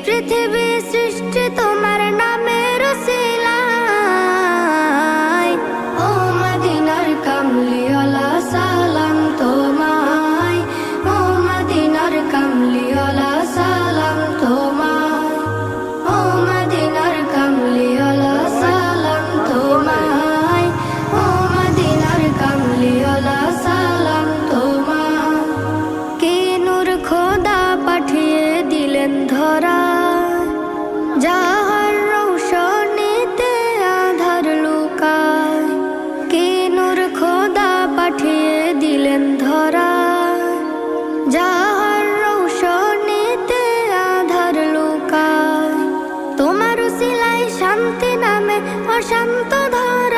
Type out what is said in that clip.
পৃথিবী সৃষ্টি তোমার নামের উসিলায়। ও মদিনার কামলিওয়ালা সালাম তোমায়, ও মদিনার কামলিওয়ালা সালাম তোমায়, ও মদিনার কামলিওয়ালা সালাম তোমায়, ও মদিনার কামলিওয়ালা সালাম তোমায়। কে নূর খোদা পাঠিয়ে দিলেন ধরা, যাহার রৌশনীতে আধার লুকায়। কে নূর খোদা পাঠিয়ে দিলেন ধরা, যাহার রৌশনীতে আধার লুকায়। তোমার উসিলায় শান্তি নামে অশান্ত ধরা।